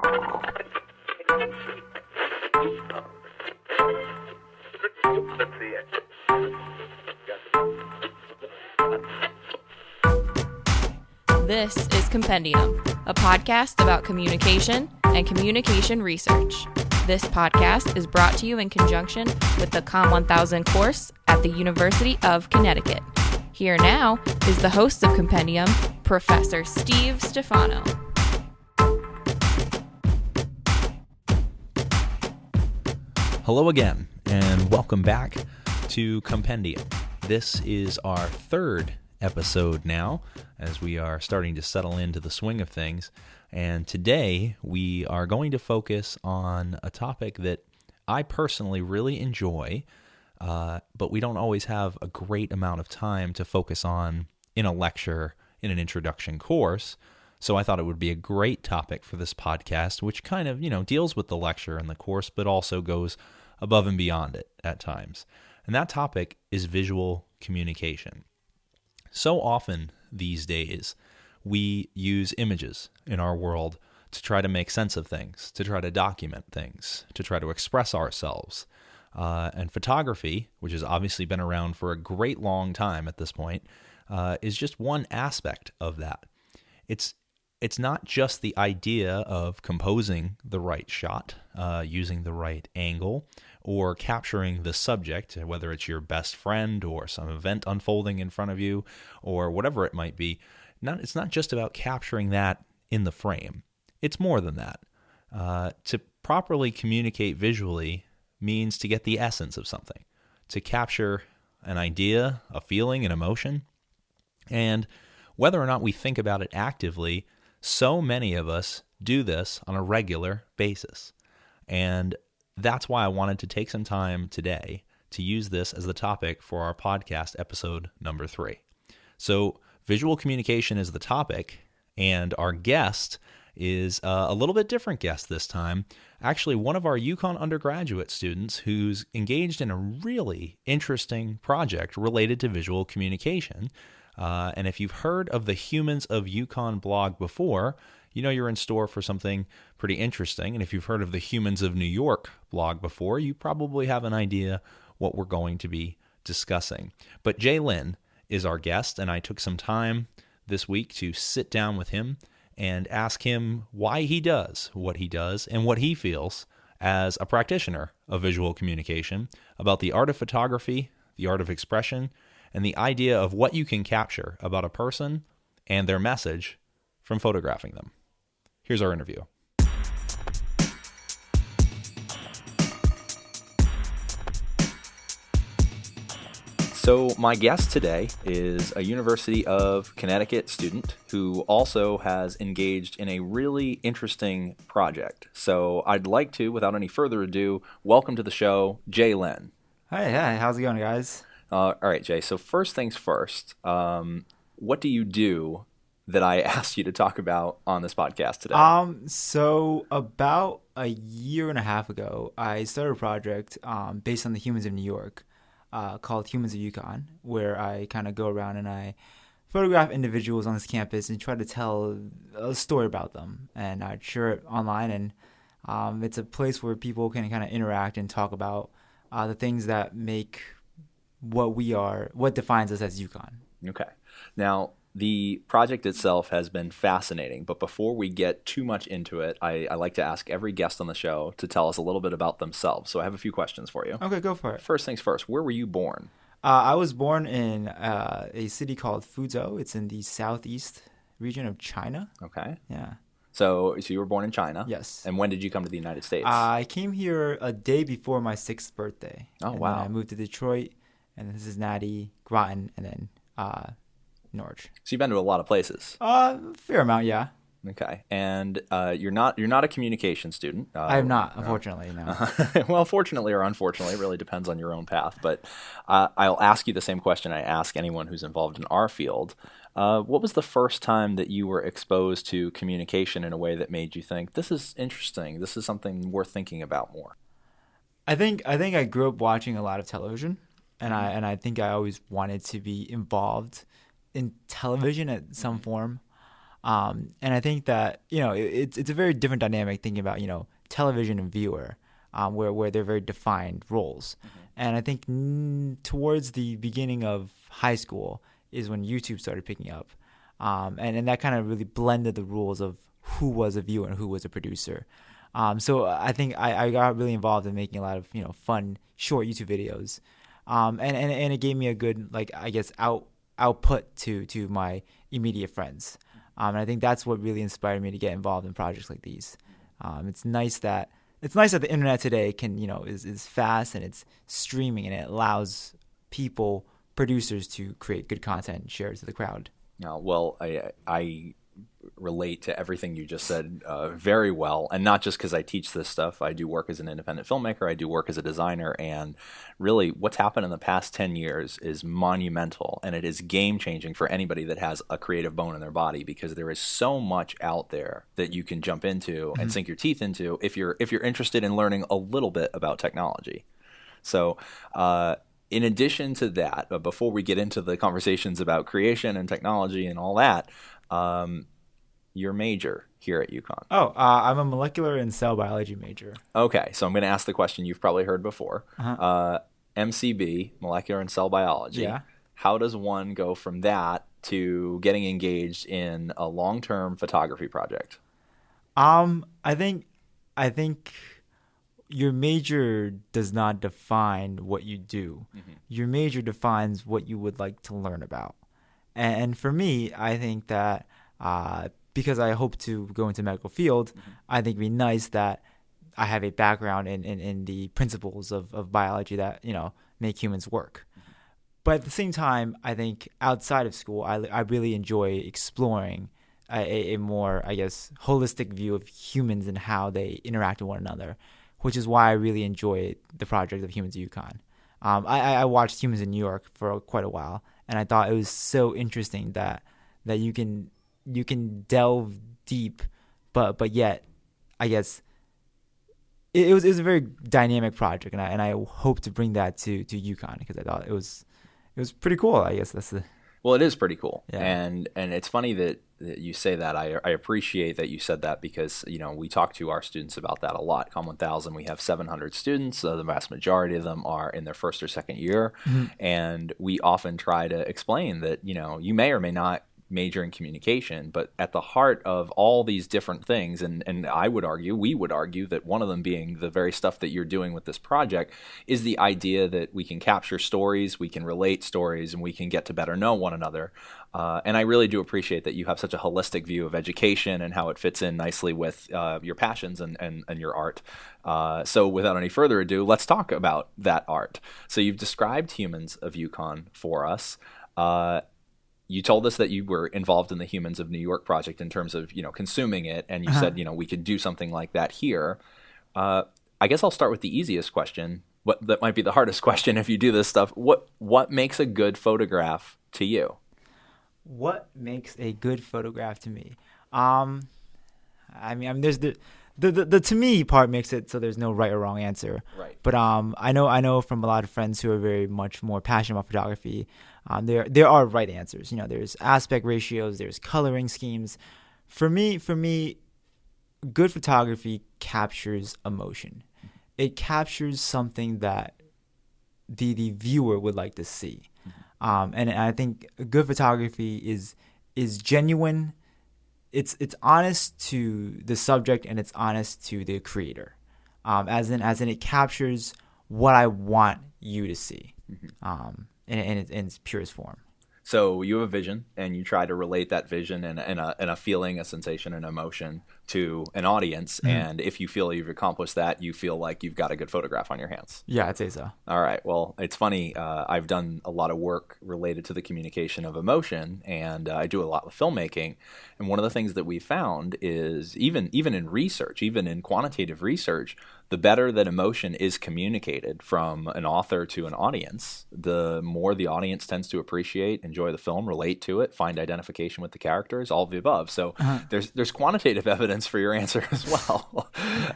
This is Compendium, a podcast about communication and communication research. This podcast is brought to you in conjunction with the COMM 1000 course at the University of Connecticut. Here now is the host of Compendium, Professor Steve Stifano. Hello again, and welcome back to Compendium. This is our third episode now, as we are starting to settle into the swing of things. And today we are going to focus on a topic that I personally really enjoy, but we don't always have a great amount of time to focus on in a lecture, in an introduction course. So I thought it would be a great topic for this podcast, which kind of, deals with the lecture and the course, but also goes above and beyond it at times. And that topic is visual communication. So often these days, we use images in our world to try to make sense of things, to try to document things, to try to express ourselves. And photography, which has obviously been around for a great long time at this point, is just one aspect of that. It's not just the idea of composing the right shot, using the right angle, or capturing the subject, whether it's your best friend or some event unfolding in front of you, or whatever it might be. It's not just about capturing that in the frame. It's more than that. To properly communicate visually means to get the essence of something, to capture an idea, a feeling, an emotion. And whether or not we think about it actively, so many of us do this on a regular basis. And that's why I wanted to take some time today to use this as the topic for our podcast episode number 3. So visual communication is the topic, and our guest is a little bit different guest this time. Actually, one of our UCONN undergraduate students who's engaged in a really interesting project related to visual communication. And if you've heard of the Humans of UCONN blog before, you know you're in store for something pretty interesting. And if you've heard of the Humans of New York blog before, you probably have an idea what we're going to be discussing. But Jay Lin is our guest, and I took some time this week to sit down with him and ask him why he does what he does and what he feels as a practitioner of visual communication about the art of photography, the art of expression, and the idea of what you can capture about a person and their message from photographing them. Here's our interview. So my guest today is a University of Connecticut student who also has engaged in a really interesting project. So I'd like to, without any further ado, welcome to the show, Jay Lin. Hi, how's it going, guys? All right, Jay. So first things first, what do you do that I asked you to talk about on this podcast today? So about a year and a half ago, I started a project based on the Humans of New York called Humans of UCONN, where I kind of go around and I photograph individuals on this campus and try to tell a story about them. And I share it online, and it's a place where people can kind of interact and talk about the things that make what we are, what defines us as UCONN. Okay. Now, the project itself has been fascinating, but before we get too much into it, I like to ask every guest on the show to tell us a little bit about themselves. So I have a few questions for you. Okay, go for it. First things first, where were you born? I was born in a city called Fuzhou. It's in the southeast region of China. Okay. Yeah. So you were born in China? Yes. And when did you come to the United States? I came here a day before my 6th birthday. Oh, and wow. Then I moved to Detroit, and then Cincinnati, Groton, and then Norwich. So you've been to a lot of places. Fair amount, yeah. Okay, and you're not a communication student. I am not, unfortunately, no. Well, fortunately or unfortunately, it really depends on your own path. But I'll ask you the same question I ask anyone who's involved in our field. What was the first time that you were exposed to communication in a way that made you think, this is interesting, this is something worth thinking about more? I think I grew up watching a lot of television, and I think I always wanted to be involved in television at some form. And I think that, it's a very different dynamic thinking about, television and viewer, where they're very defined roles. And I think towards the beginning of high school is when YouTube started picking up. And that kind of really blended the rules of who was a viewer and who was a producer. So I think I got really involved in making a lot of, fun, short YouTube videos. And it gave me a good, output to my immediate friends. And I think that's what really inspired me to get involved in projects like these. It's nice that the internet today can, is fast and it's streaming and it allows producers to create good content and share it to the crowd. Well, I relate to everything you just said very well, and not just because I teach this stuff. I do work as an independent filmmaker. I do work as a designer, and really what's happened in the past 10 years is monumental, and it is game-changing for anybody that has a creative bone in their body, because there is so much out there that you can jump into and sink your teeth into if you're interested in learning a little bit about technology. So in addition to that, before we get into the conversations about creation and technology and all that, your major here at UConn. I'm a molecular and cell biology major. Okay, so I'm going to ask the question you've probably heard before. MCB, molecular and cell biology. Yeah. How does one go from that to getting engaged in a long-term photography project? I think your major does not define what you do. Your major defines what you would like to learn about. And for me, I think that because I hope to go into medical field, I think it'd be nice that I have a background in the principles of biology that, make humans work. But at the same time, I think outside of school, I really enjoy exploring a more, holistic view of humans and how they interact with one another, which is why I really enjoy the project of Humans at UConn. I watched Humans in New York for quite a while, and I thought it was so interesting that you can delve deep, but yet, I guess it was a very dynamic project, and I hope to bring that to UConn, because I thought it was pretty cool. I guess that's the. Well, it is pretty cool, Yeah. and it's funny that you say that. I appreciate that you said that, because we talk to our students about that a lot. COMM 1000, we have 700 students. The vast majority of them are in their first or second year, and we often try to explain that you may or may not major in communication, but at the heart of all these different things, and we would argue that one of them being the very stuff that you're doing with this project, is the idea that we can capture stories, we can relate stories, and we can get to better know one another. And I really do appreciate that you have such a holistic view of education and how it fits in nicely with your passions and your art. So without any further ado, let's talk about that art. So you've described Humans of UConn for us. You told us that you were involved in the Humans of New York project in terms of, consuming it. And you said, we could do something like that here. I guess I'll start with the easiest question. That might be the hardest question if you do this stuff. What makes a good photograph to you? What makes a good photograph to me? There's the to me part makes it so there's no right or wrong answer. Right. But I know from a lot of friends who are very much more passionate about photography, there are right answers. There's aspect ratios, there's coloring schemes. For me, good photography captures emotion. It captures something that the viewer would like to see. And I think good photography is genuine. It's honest to the subject, and it's honest to the creator. As in it captures what I want you to see. In its purest form. So you have a vision, and you try to relate that vision and a feeling, a sensation, an emotion to an audience. And if you feel you've accomplished that, you feel like you've got a good photograph on your hands. Yeah, I'd say so. All right. Well, it's funny. I've done a lot of work related to the communication of emotion, and I do a lot with filmmaking. And one of the things that we found is even in research, even in quantitative research, the better that emotion is communicated from an author to an audience, the more the audience tends to appreciate, enjoy the film, relate to it, find identification with the characters, all of the above. So there's quantitative evidence for your answer as well.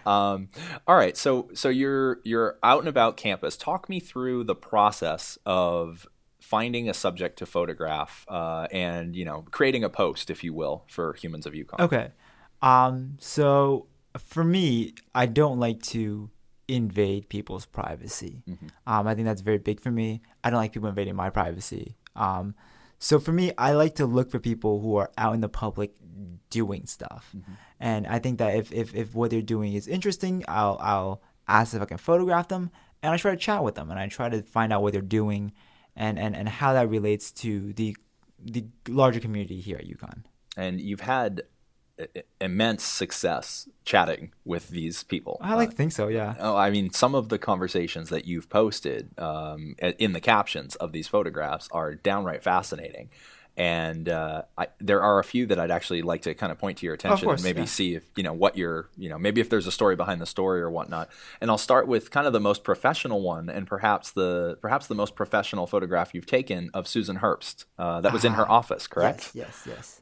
All right, so you're out and about campus. Talk me through the process of finding a subject to photograph and, creating a post, if you will, for Humans of UConn? Okay. So for me, I don't like to invade people's privacy. I think that's very big for me. I don't like people invading my privacy. So for me, I like to look for people who are out in the public doing stuff. And I think that if what they're doing is interesting, I'll ask if I can photograph them, and I try to chat with them, and I try to find out what they're doing and how that relates to the larger community here at UConn. And you've had immense success chatting with these people. I like to think so, yeah. I mean, some of the conversations that you've posted in the captions of these photographs are downright fascinating. And there are a few that I'd actually like to kind of point to your attention and maybe see if, what you're, maybe if there's a story behind the story or whatnot. And I'll start with kind of the most professional one, and perhaps the most professional photograph you've taken of Susan Herbst. That was in her office, correct? Yes.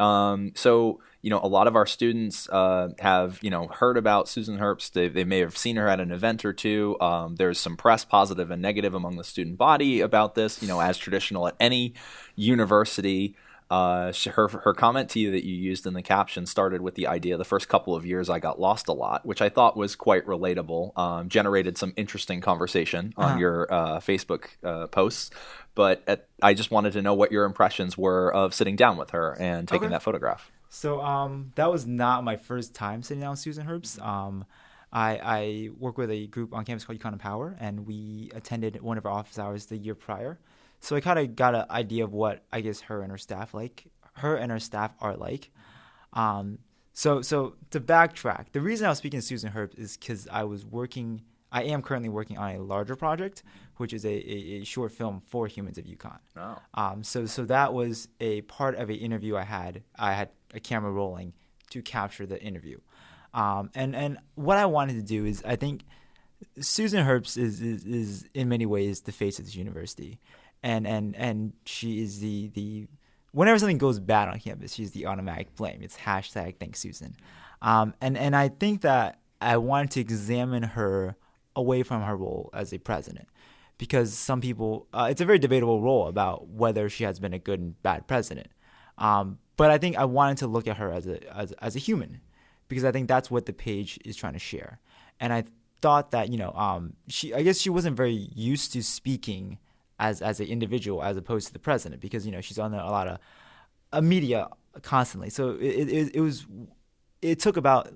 So, a lot of our students have, heard about Susan Herbst. They may have seen her at an event or two. There's some press, positive and negative, among the student body about this, as traditional at any university. Her comment to you that you used in the caption started with the idea, the first couple of years I got lost a lot, which I thought was quite relatable, generated some interesting conversation on your Facebook posts. But I just wanted to know what your impressions were of sitting down with her and taking that photograph. So that was not my first time sitting down with Susan Herbst. I work with a group on campus called UCONN Power, and we attended one of our office hours the year prior. So I kind of got an idea of what I guess her and her staff are like. So to backtrack, the reason I was speaking to Susan Herbst is because I am currently working on a larger project, which is a short film for Humans of UConn. Oh. So that was a part of an interview I had. I had a camera rolling to capture the interview. And what I wanted to do is, I think Susan Herbst is in many ways the face of this university. And she is the whenever something goes bad on campus, she's the automatic blame. It's hashtag thanks Susan. And I think that I wanted to examine her away from her role as a president, because some people, it's a very debatable role about whether she has been a good and bad president. But I think I wanted to look at her as a human, because I think that's what the page is trying to share. And I thought that, I guess she wasn't very used to speaking as an individual as opposed to the president, because she's on a lot of media constantly. So it took about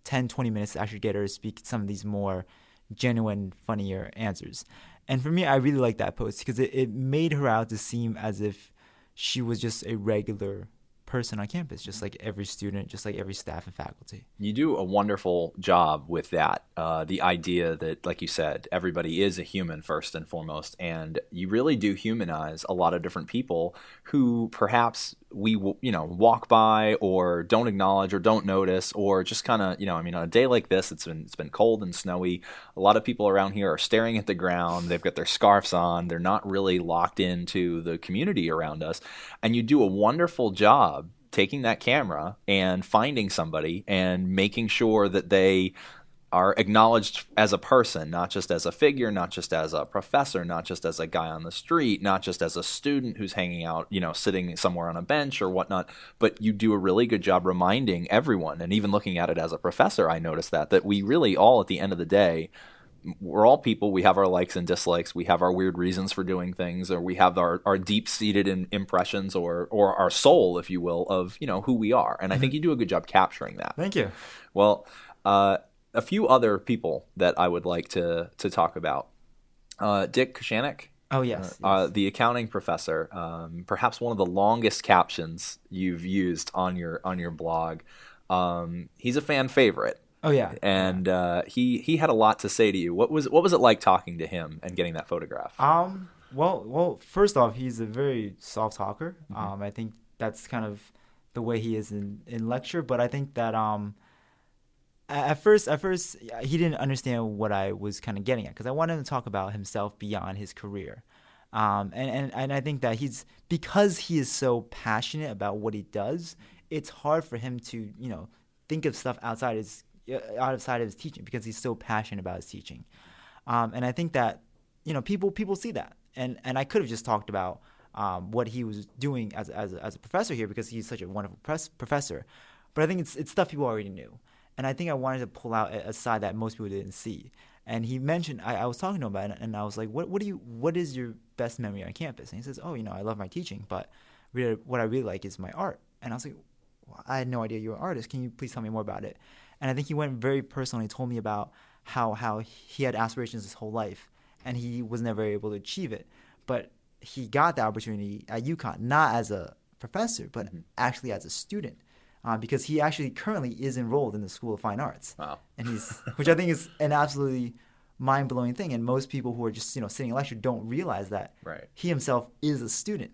10-20 minutes to actually get her to speak some of these more genuine, funnier answers. And for me, I really like that post because it made her out to seem as if she was just a regular person on campus, just like every student, just like every staff and faculty. You do a wonderful job with that. The idea that, like you said, everybody is a human first and foremost, and you really do humanize a lot of different people who perhaps we walk by or don't acknowledge or don't notice, or just kind of on a day like this, it's been cold and snowy. A lot of people around here are staring at the ground. They've got their scarves on. They're not really locked into the community around us, and you do a wonderful job taking that camera and finding somebody and making sure that they are acknowledged as a person, not just as a figure, not just as a professor, not just as a guy on the street, not just as a student who's hanging out, sitting somewhere on a bench or whatnot, but you do a really good job reminding everyone. And even looking at it as a professor, I noticed that we really all, at the end of the day, we're all people. We have our likes and dislikes. We have our weird reasons for doing things, or we have our deep-seated impressions or our soul, if you will, of, who we are. And I think you do a good job capturing that. Thank you. Well, a few other people that I would like to talk about. Dick Koshanek. Oh, yes. The accounting professor, perhaps one of the longest captions you've used on your blog. He's a fan favorite. Oh, yeah. And he had a lot to say to you. What was it like talking to him and getting that photograph? Well, first off, he's a very soft talker. I think that's kind of the way he is in lecture. But I think that at first he didn't understand what I was kind of getting at, because I wanted him to talk about himself beyond his career. And I think that because he is so passionate about what he does, it's hard for him to think of stuff outside of his teaching, because he's so passionate about his teaching. And I think that people see that, and I could have just talked about what he was doing as a professor here, because he's such a wonderful professor. But I think it's stuff people already knew. And I think I wanted to pull out a side that most people didn't see. And he mentioned, I was talking to him about it, and I was like, what is your best memory on campus? And he says, oh, I love my teaching, but what I really like is my art. And I was like, well, I had no idea you were an artist. Can you please tell me more about it? And I think he went very personally, told me about how he had aspirations his whole life, and he was never able to achieve it. But he got the opportunity at UConn, not as a professor, but actually as a student. Because he actually currently is enrolled in the School of Fine Arts. Wow. And which I think is an absolutely mind-blowing thing. And most people who are just, sitting in lecture don't realize that he himself is a student.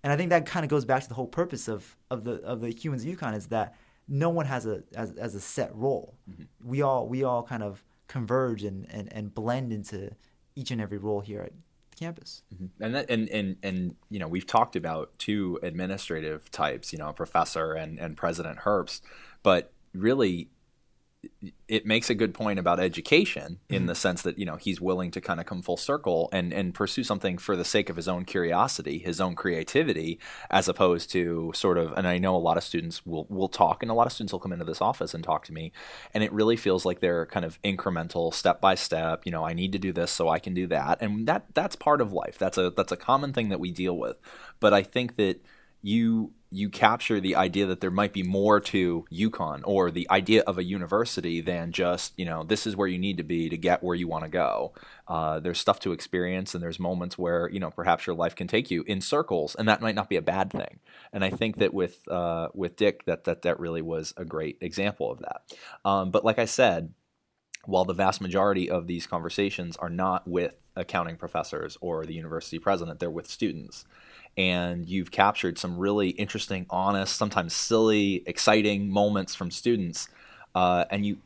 And I think that kind of goes back to the whole purpose of the Humans of UConn, is that no one has a set role. We all kind of converge and blend into each and every role here at campus. And we've talked about two administrative types, professor and President Herbst, but really it makes a good point about education in the sense that, he's willing to kind of come full circle and pursue something for the sake of his own curiosity, his own creativity, as opposed to sort of, and I know a lot of students will talk, and a lot of students will come into this office and talk to me, and it really feels like they're kind of incremental, step by step, I need to do this so I can do that. And that's part of life. That's a common thing that we deal with. But I think that you capture the idea that there might be more to UConn, or the idea of a university, than just, this is where you need to be to get where you want to go. There's stuff to experience, and there's moments where, perhaps your life can take you in circles, and that might not be a bad thing. And I think that with Dick, that really was a great example of that. But like I said, while the vast majority of these conversations are not with accounting professors or the university president, they're with students. And you've captured some really interesting, honest, sometimes silly, exciting moments from students. And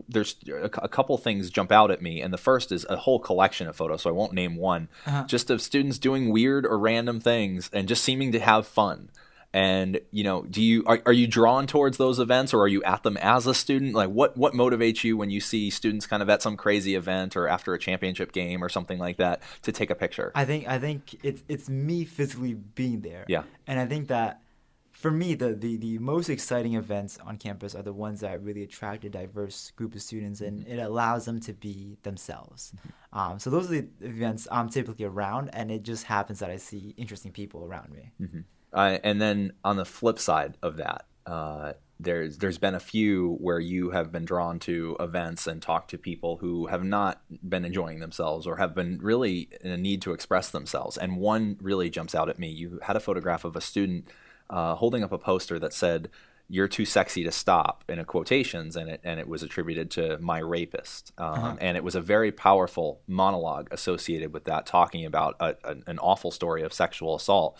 there's a couple things jump out at me. And the first is a whole collection of photos, so I won't name one, just of students doing weird or random things and just seeming to have fun. And, are you drawn towards those events, or are you at them as a student? Like, what motivates you when you see students kind of at some crazy event or after a championship game or something like that to take a picture? I think it's me physically being there. Yeah. And I think that for me, the most exciting events on campus are the ones that really attract a diverse group of students, and it allows them to be themselves. So those are the events I'm typically around, and it just happens that I see interesting people around me. And then on the flip side of that, there's been a few where you have been drawn to events and talked to people who have not been enjoying themselves or have been really in a need to express themselves. And one really jumps out at me. You had a photograph of a student holding up a poster that said, "You're too sexy to stop," in a quotations, and it was attributed to my rapist. And it was a very powerful monologue associated with that, talking about an awful story of sexual assault.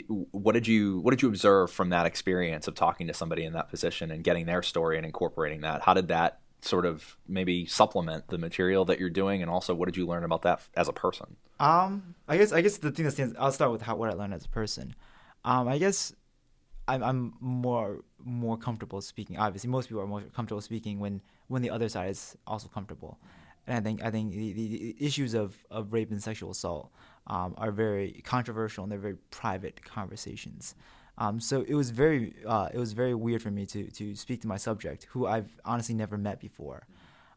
What did you observe from that experience of talking to somebody in that position and getting their story and incorporating that? How did that sort of maybe supplement the material that you're doing, and also what did you learn about that as a person? I guess the thing that stands. I'll start with what I learned as a person. I guess I'm more comfortable speaking. Obviously, most people are more comfortable speaking when the other side is also comfortable. And I think the issues of rape and sexual assault are very controversial, and they're very private conversations. So it was very weird for me to speak to my subject, who I've honestly never met before.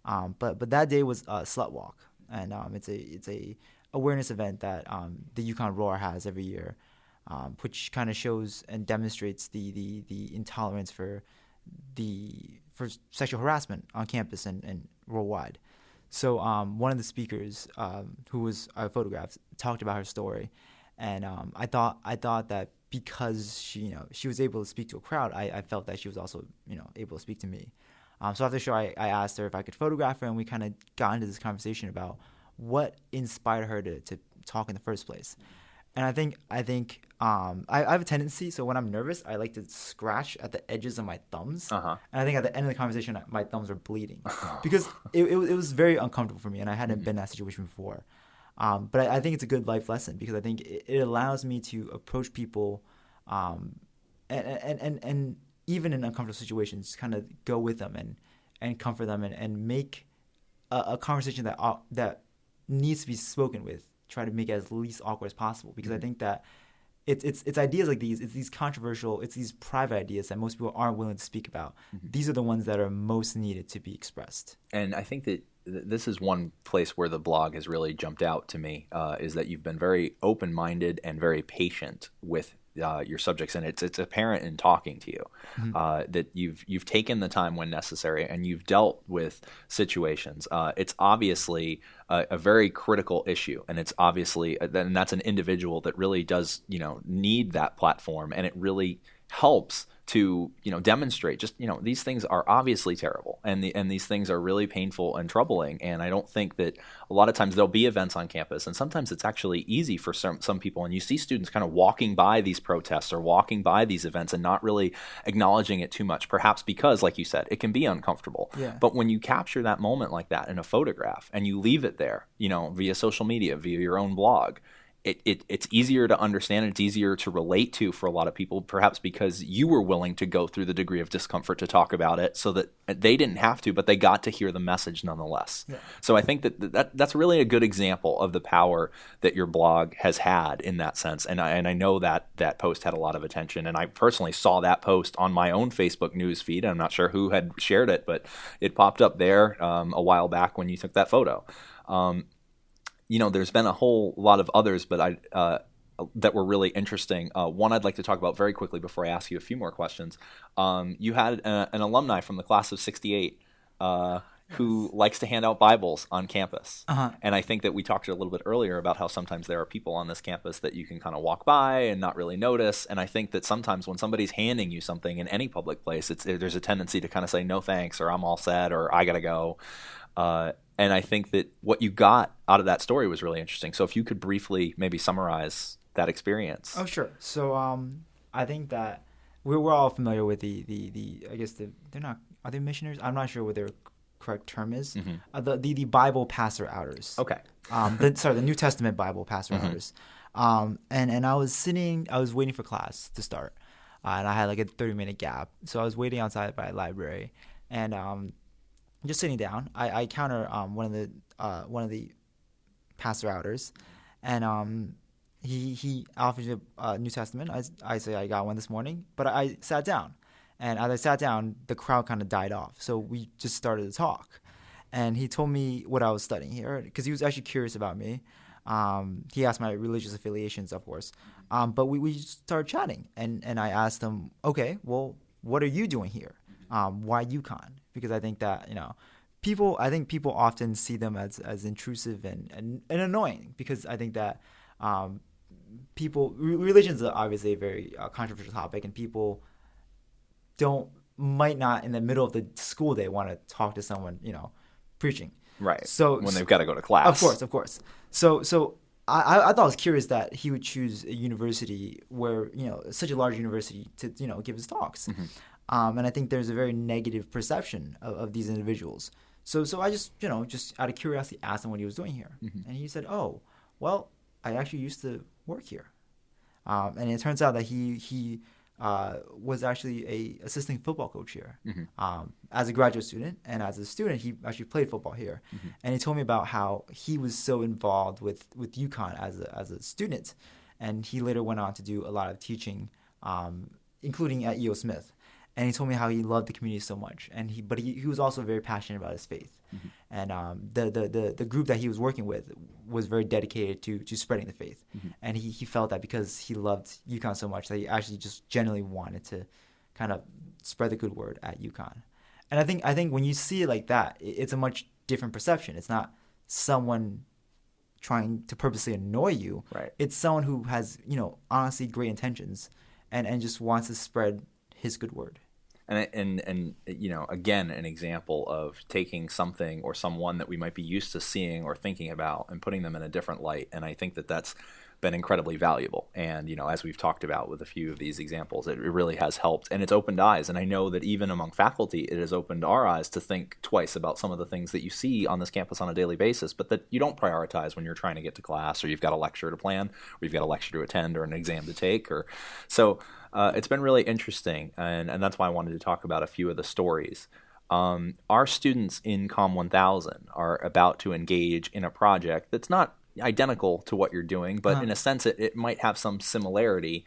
But that day was a slut walk, and it's a awareness event that the UConn Roar has every year, which kind of shows and demonstrates the intolerance for sexual harassment on campus and worldwide. So one of the speakers, who I photographed, talked about her story, and I thought that because she was able to speak to a crowd, I felt that she was also able to speak to me. So after the show, I asked her if I could photograph her, and we kind of got into this conversation about what inspired her to talk in the first place. And I think I have a tendency, so when I'm nervous, I like to scratch at the edges of my thumbs. And I think at the end of the conversation, my thumbs are bleeding because it was very uncomfortable for me, and I hadn't been in that situation before. But I think it's a good life lesson, because I think it allows me to approach people, and even in uncomfortable situations, kind of go with them and comfort them and make a conversation that needs to be spoken with try to make it as least awkward as possible, because I think that it's ideas like these, it's these controversial, it's these private ideas that most people aren't willing to speak about. These are the ones that are most needed to be expressed. And I think that this is one place where the blog has really jumped out to me, is that you've been very open-minded and very patient with your subjects, and it's apparent in talking to you that you've taken the time when necessary, and you've dealt with situations. It's obviously a very critical issue, and it's obviously, and that's an individual that really does need that platform, and it really helps to demonstrate just these things are obviously terrible, and these things are really painful and troubling. And I don't think that a lot of times there'll be events on campus, and sometimes it's actually easy for some people, and you see students kind of walking by these protests or walking by these events and not really acknowledging it too much, perhaps because, like you said, it can be uncomfortable. But when you capture that moment like that in a photograph and you leave it there via social media, via your own blog, it's easier to understand. It's easier to relate to for a lot of people, perhaps because you were willing to go through the degree of discomfort to talk about it, so that they didn't have to, but they got to hear the message nonetheless. So I think that's really a good example of the power that your blog has had in that sense. And I know that post had a lot of attention, and I personally saw that post on my own Facebook news feed. I'm not sure who had shared it, but it popped up there a while back when you took that photo. There's been a whole lot of others, but that were really interesting. One I'd like to talk about very quickly before I ask you a few more questions. You had an alumni from the class of '68 who likes to hand out Bibles on campus. And I think that we talked a little bit earlier about how sometimes there are people on this campus that you can kind of walk by and not really notice. And I think that sometimes when somebody's handing you something in any public place, there's a tendency to kind of say, no thanks, or I'm all set, or I got to go. And I think that what you got out of that story was really interesting. So if you could briefly maybe summarize that experience. Oh, sure. So I think that we're all familiar with the I guess they're not, are they missionaries? I'm not sure what their correct term is. The Bible passer outers. Okay. The New Testament Bible passer outers. And I was waiting for class to start, and I had like a 30-minute gap. So I was waiting outside by a library, and just sitting down, I encounter one of the pastor outers, and he offers me a New Testament. I say I got one this morning, but I sat down, and as I sat down, the crowd kind of died off. So we just started to talk, and he told me what I was studying here, because he was actually curious about me. He asked my religious affiliations, of course, but we started chatting, and I asked him, okay, well, what are you doing here? Why UCONN? Because I think that people often see them as intrusive and annoying, because I think that religion is obviously a very controversial topic, and people might not in the middle of the school day want to talk to someone preaching. Right. So when they've got to go to class. Of course. So I thought it was curious that he would choose a university where such a large university to give his talks. And I think there's a very negative perception of these individuals. So I just out of curiosity asked him what he was doing here. And he said, oh, well, I actually used to work here. And it turns out that he was actually a assistant football coach here. As a graduate student, and as a student, he actually played football here. And he told me about how he was so involved with UCONN as a student. And he later went on to do a lot of teaching, including at E.O. Smith. And he told me how he loved the community so much, but he was also very passionate about his faith, and the group that he was working with was very dedicated to spreading the faith, and he felt that because he loved UCONN so much that he actually just genuinely wanted to kind of spread the good word at UCONN. And I think when you see it like that, it's a much different perception. It's not someone trying to purposely annoy you. Right. It's someone who has honestly great intentions and just wants to spread his good word. And again, an example of taking something or someone that we might be used to seeing or thinking about and putting them in a different light. And I think that that's been incredibly valuable. And, as we've talked about with a few of these examples, it really has helped. And it's opened eyes. And I know that even among faculty, it has opened our eyes to think twice about some of the things that you see on this campus on a daily basis, but that you don't prioritize when you're trying to get to class, or you've got a lecture to plan, or you've got a lecture to attend, or an exam to take. It's been really interesting, and that's why I wanted to talk about a few of the stories. Our students in COM 1000 are about to engage in a project that's not identical to what you're doing, but in a sense it might have some similarity.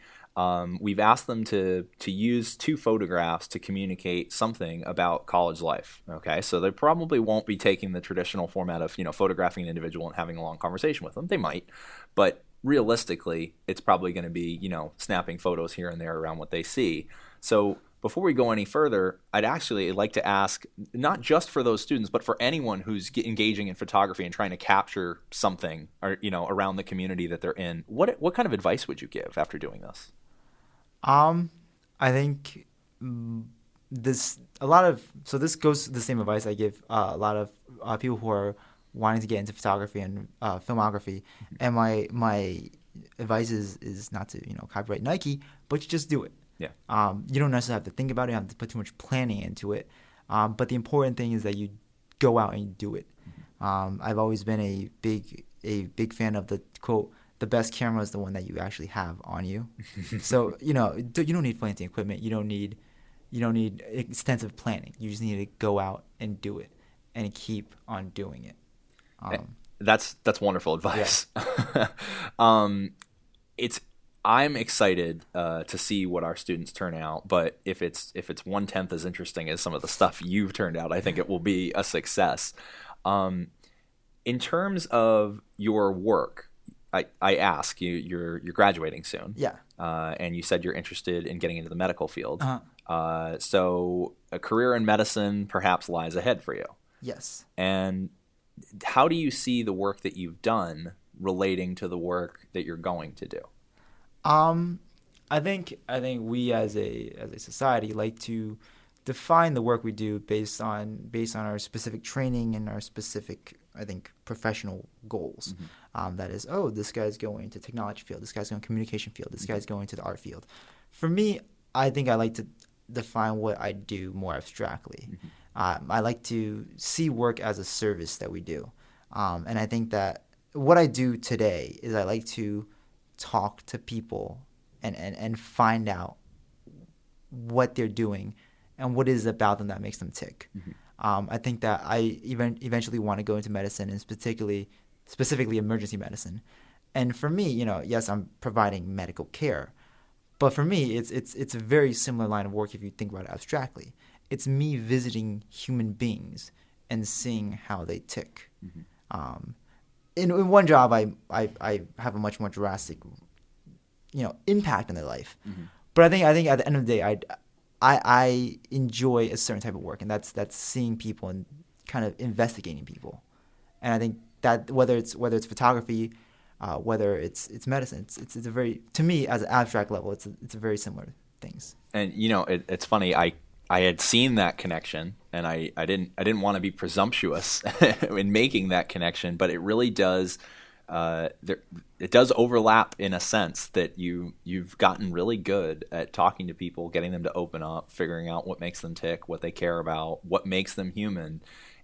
We've asked them to use 2 photographs to communicate something about college life. Okay, so they probably won't be taking the traditional format of photographing an individual and having a long conversation with them. They might, but realistically, it's probably going to be snapping photos here and there around what they see. So before we go any further, I'd actually like to ask, not just for those students, but for anyone who's engaging in photography and trying to capture something around the community that they're in, what kind of advice would you give after doing this? I think this goes to the same advice I give a lot of people who are wanting to get into photography and filmography. And my advice is not to copyright Nike, but you just do it. Yeah. You don't necessarily have to think about it. You don't have to put too much planning into it. But the important thing is that you go out and you do it. I've always been a big fan of the quote, "The best camera is the one that you actually have on you." So you don't need fancy equipment. You don't need extensive planning. You just need to go out and do it and keep on doing it. That's wonderful advice. Yeah. I'm excited to see what our students turn out, but if it's 1/10 as interesting as some of the stuff you've turned out, I think it will be a success. In terms of your work, I ask you, you're graduating soon. Yeah. And you said you're interested in getting into the medical field. So a career in medicine perhaps lies ahead for you. Yes. And how do you see the work that you've done relating to the work that you're going to do? I think we as a society like to define the work we do based on our specific training and our specific, I think, professional goals. That is, this guy's going to technology field, this guy's going to communication field, this guy's going to the art field. For me, I think I like to define what I do more abstractly. I like to see work as a service that we do. And I think that what I do today is I like to talk to people and find out what they're doing and what it is about them that makes them tick. I think that I eventually want to go into medicine, and specifically emergency medicine. And for me, yes, I'm providing medical care, but for me, it's a very similar line of work if you think about it abstractly. It's me visiting human beings and seeing how they tick. In one job, I have a much more drastic, impact on their life. But I think at the end of the day, I enjoy a certain type of work, and that's seeing people and kind of investigating people. And I think that whether it's photography, whether it's medicine, it's a very, to me as an abstract level, it's a very similar things. And it's funny. I had seen that connection, and I didn't want to be presumptuous in making that connection, but it really does. It does overlap in a sense that you've gotten really good at talking to people, getting them to open up, figuring out what makes them tick, what they care about, what makes them human.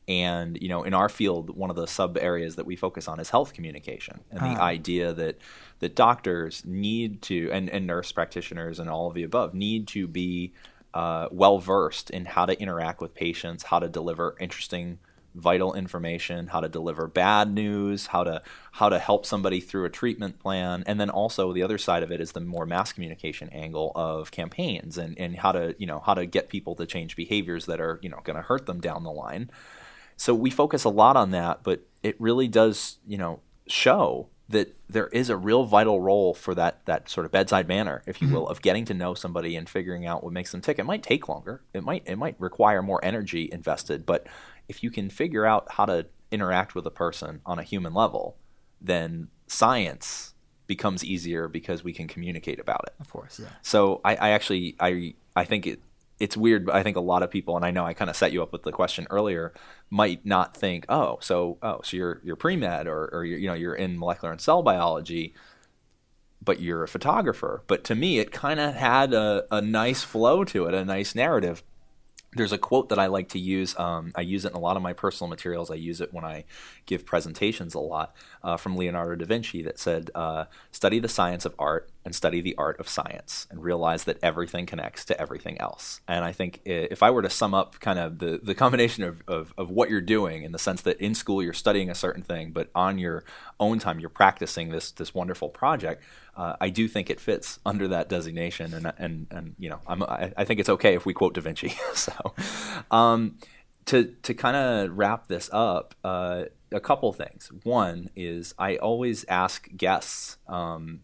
And in our field, one of the sub areas that we focus on is health communication, and the idea that doctors need to, and nurse practitioners and all of the above, need to be well versed in how to interact with patients, how to deliver interesting, vital information, how to deliver bad news, how to help somebody through a treatment plan, and then also the other side of it is the more mass communication angle of campaigns and how to get people to change behaviors that are going to hurt them down the line. So we focus a lot on that, but it really does show that there is a real vital role for that sort of bedside manner, if you will, of getting to know somebody and figuring out what makes them tick. It might take longer. It might require more energy invested, but if you can figure out how to interact with a person on a human level, then science becomes easier because we can communicate about it. Of course, yeah. So I think it's weird, but I think a lot of people, and I know I kind of set you up with the question earlier, might not think, so you're pre-med or you're in molecular and cell biology, but you're a photographer. But to me, it kind of had a nice flow to it, a nice narrative. There's a quote that I like to use. I use it in a lot of my personal materials. I use it when I give presentations a lot, from Leonardo da Vinci, that said, study the science of art and study the art of science, and realize that everything connects to everything else. And I think if I were to sum up kind of the combination of what you're doing, in the sense that in school you're studying a certain thing, but on your own time you're practicing this wonderful project, I do think it fits under that designation, and I think it's okay if we quote Da Vinci. So, to kind of wrap this up, a couple things. One is I always ask guests, and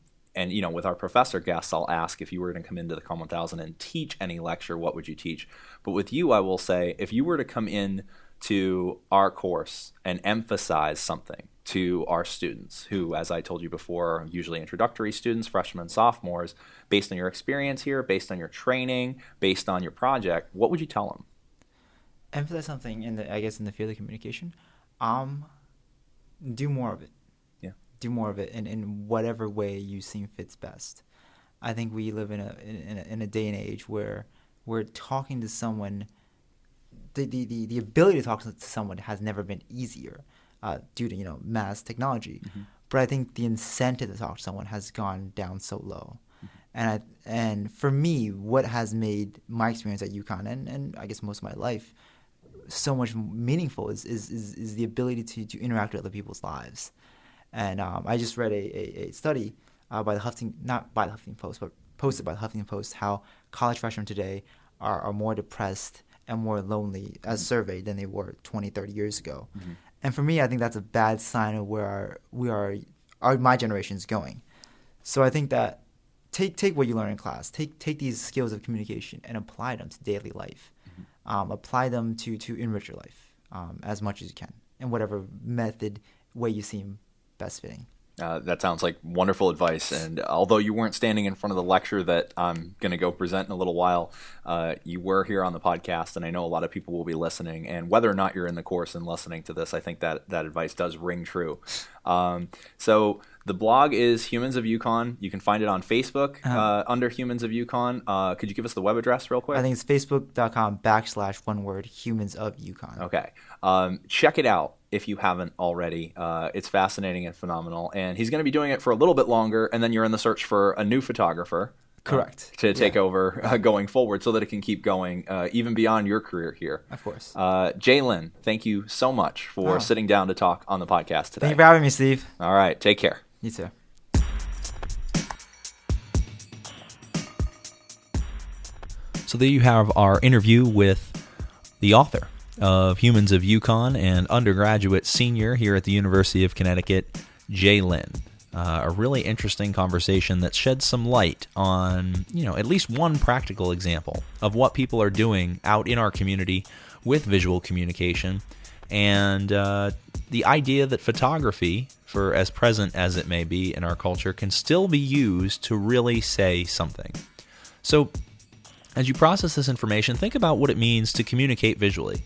with our professor guests, I'll ask, if you were to come into the COMM 1000 and teach any lecture, what would you teach? But with you, I will say, if you were to come in to our course and emphasize something to our students, who, as I told you before, are usually introductory students, freshmen and sophomores, based on your experience here, based on your training, based on your project, what would you tell them? Emphasize something in the field of communication. Do more of it. Yeah. Do more of it in whatever way you seem fits best. I think we live in a day and age where we're talking to someone. The ability to talk to someone has never been easier, due to mass technology. Mm-hmm. But I think the incentive to talk to someone has gone down so low. Mm-hmm. And for me, what has made my experience at UConn and I guess most of my life so much meaningful is the ability to interact with other people's lives. And I just read a study by the not by the Huffington Post, but posted by the Huffington Post, how college freshmen today are more depressed and more lonely as surveyed than they were 20, 30 years ago. Mm-hmm. And for me, I think that's a bad sign of where my generation is going. So I think that take what you learn in class, take these skills of communication and apply them to daily life. Mm-hmm. Apply them to enrich your life as much as you can, in whatever way you seem best fitting. That sounds like wonderful advice. And although you weren't standing in front of the lecture that I'm going to go present in a little while, you were here on the podcast, and I know a lot of people will be listening. And whether or not you're in the course and listening to this, I think that advice does ring true. So the blog is Humans of UConn. You can find it on Facebook under Humans of UConn. Could you give us the web address real quick? I think it's facebook.com/one word Humans of UConn. Okay. Check it out if you haven't already. It's fascinating and phenomenal. And he's going to be doing it for a little bit longer, and then you're in the search for a new photographer. Correct. To take over going forward, so that it can keep going even beyond your career here. Of course. Jaylin, thank you so much for sitting down to talk on the podcast today. Thank you for having me, Steve. All right. Take care. You too. So there you have our interview with the author of Humans of UConn and undergraduate senior here at the University of Connecticut, Jaylin. A really interesting conversation that sheds some light on, at least one practical example of what people are doing out in our community with visual communication, and the idea that photography, for as present as it may be in our culture, can still be used to really say something. So, as you process this information, think about what it means to communicate visually.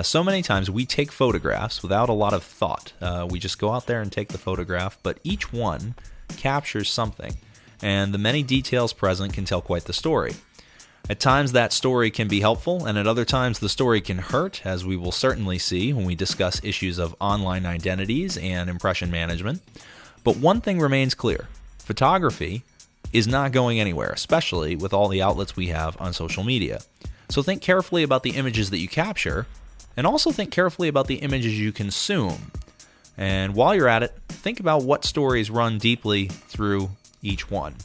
So many times we take photographs without a lot of thought. We just go out there and take the photograph, but each one captures something, and the many details present can tell quite the story. At times that story can be helpful, and at other times the story can hurt, as we will certainly see when we discuss issues of online identities and impression management. But one thing remains clear: photography is not going anywhere, especially with all the outlets we have on social media. So think carefully about the images that you capture, and also think carefully about the images you consume. And while you're at it, think about what stories run deeply through each one.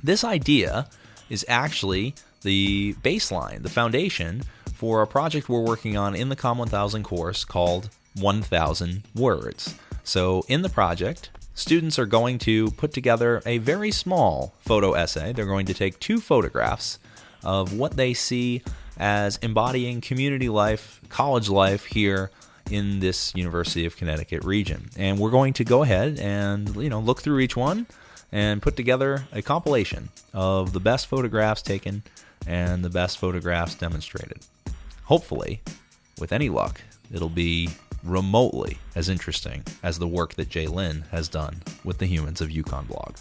This idea is actually the baseline, the foundation for a project we're working on in the COMM 1000 course called 1000 Words. So in the project, students are going to put together a very small photo essay. They're going to take 2 photographs of what they see as embodying community life, college life here in this University of Connecticut region. And we're going to go ahead and, look through each one and put together a compilation of the best photographs taken and the best photographs demonstrated. Hopefully, with any luck, it'll be remotely as interesting as the work that Jaylin has done with the Humans of UConn blog.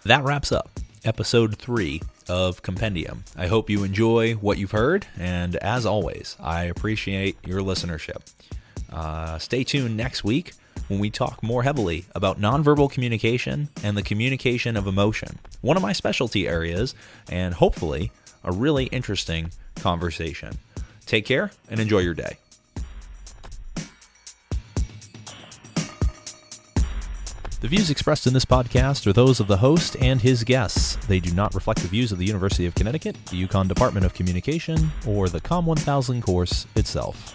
That wraps up episode 3 of Compendium. I hope you enjoy what you've heard, and as always, I appreciate your listenership. Stay tuned next week when we talk more heavily about nonverbal communication and the communication of emotion, one of my specialty areas, and hopefully a really interesting conversation. Take care and enjoy your day. The views expressed in this podcast are those of the host and his guests. They do not reflect the views of the University of Connecticut, the UCONN Department of Communication, or the COMM 1000 course itself.